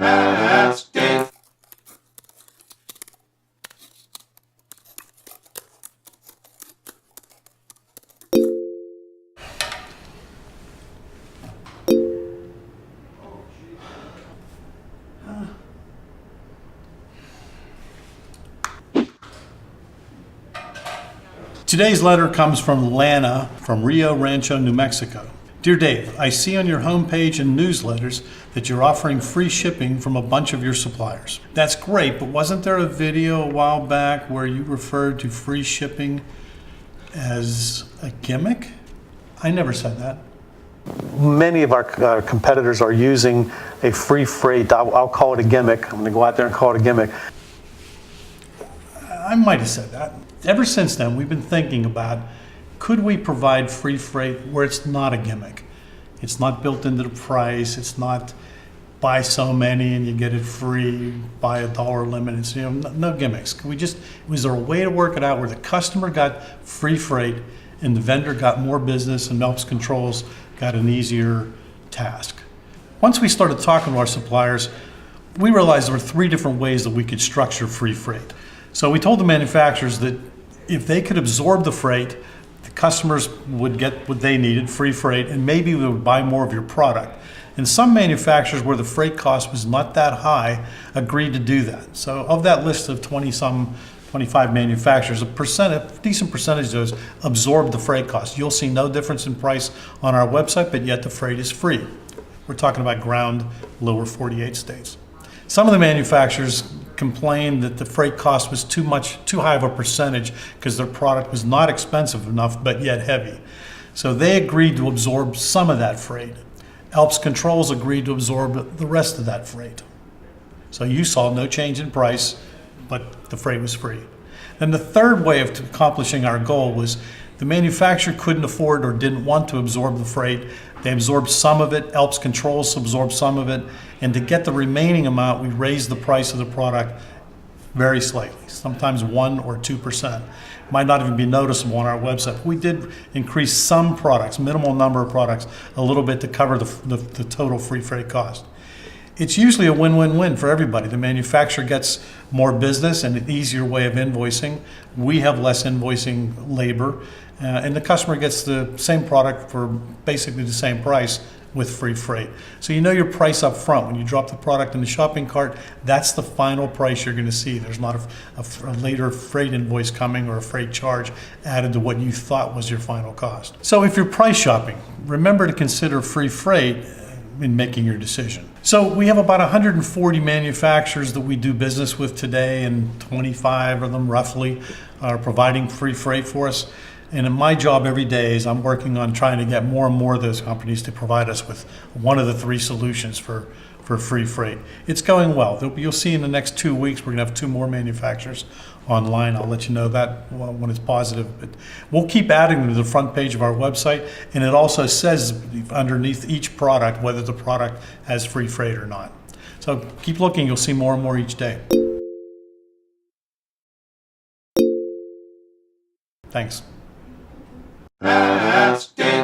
Ask Dave. Today's letter comes from Lana from Rio Rancho, New Mexico. Dear Dave, I see on your homepage and newsletters that you're offering free shipping from a bunch of your suppliers. That's great, but wasn't there a video a while back where you referred to free shipping as a gimmick? I never said that. Many of our competitors are using a free freight. I'll call it a gimmick. I'm going to go out there and call it a gimmick. I might have said that. Ever since then, we've been thinking about, could we provide free freight where it's not a gimmick? It's not built into the price. It's not buy so many and you get it free, buy $1 limit. It's, no gimmicks. Was there a way to work it out where the customer got free freight and the vendor got more business and Alps Controls got an easier task? Once we started talking to our suppliers, we realized there were 3 different ways that we could structure free freight. So we told the manufacturers that if they could absorb the freight, the customers would get what they needed, free freight, and maybe they would buy more of your product. And some manufacturers where the freight cost was not that high agreed to do that. So of that list of 25 manufacturers, a decent percentage of those absorbed the freight cost. You'll see no difference in price on our website, but yet the freight is free. We're talking about ground lower 48 states. Some of the manufacturers complained that the freight cost was too high of a percentage because their product was not expensive enough, but yet heavy. So they agreed to absorb some of that freight. Alps Controls agreed to absorb the rest of that freight. So you saw no change in price, but the freight was free. And the third way of accomplishing our goal was the manufacturer couldn't afford or didn't want to absorb the freight. They absorbed some of it, Alps Controls absorbed some of it, and to get the remaining amount, we raised the price of the product very slightly, sometimes 1 or 2%. Might not even be noticeable on our website. We did increase some products, minimal number of products, a little bit to cover the total free freight cost. It's usually a win-win-win for everybody. The manufacturer gets more business and an easier way of invoicing. We have less invoicing labor, and the customer gets the same product for basically the same price with free freight. So you know your price up front. When you drop the product in the shopping cart, that's the final price you're going to see. There's not a later freight invoice coming or a freight charge added to what you thought was your final cost. So if you're price shopping, remember to consider free freight in making your decision. So we have about 140 manufacturers that we do business with today, and 25 of them roughly are providing free freight for us. And in my job every day is I'm working on trying to get more and more of those companies to provide us with one of the 3 solutions for free freight. It's going well. You'll see in the next 2 weeks we're going to have 2 more manufacturers online. I'll let you know that when it's positive. But we'll keep adding them to the front page of our website, and it also says underneath each product whether the product has free freight or not. So keep looking. You'll see more and more each day. Thanks. Ask Dave.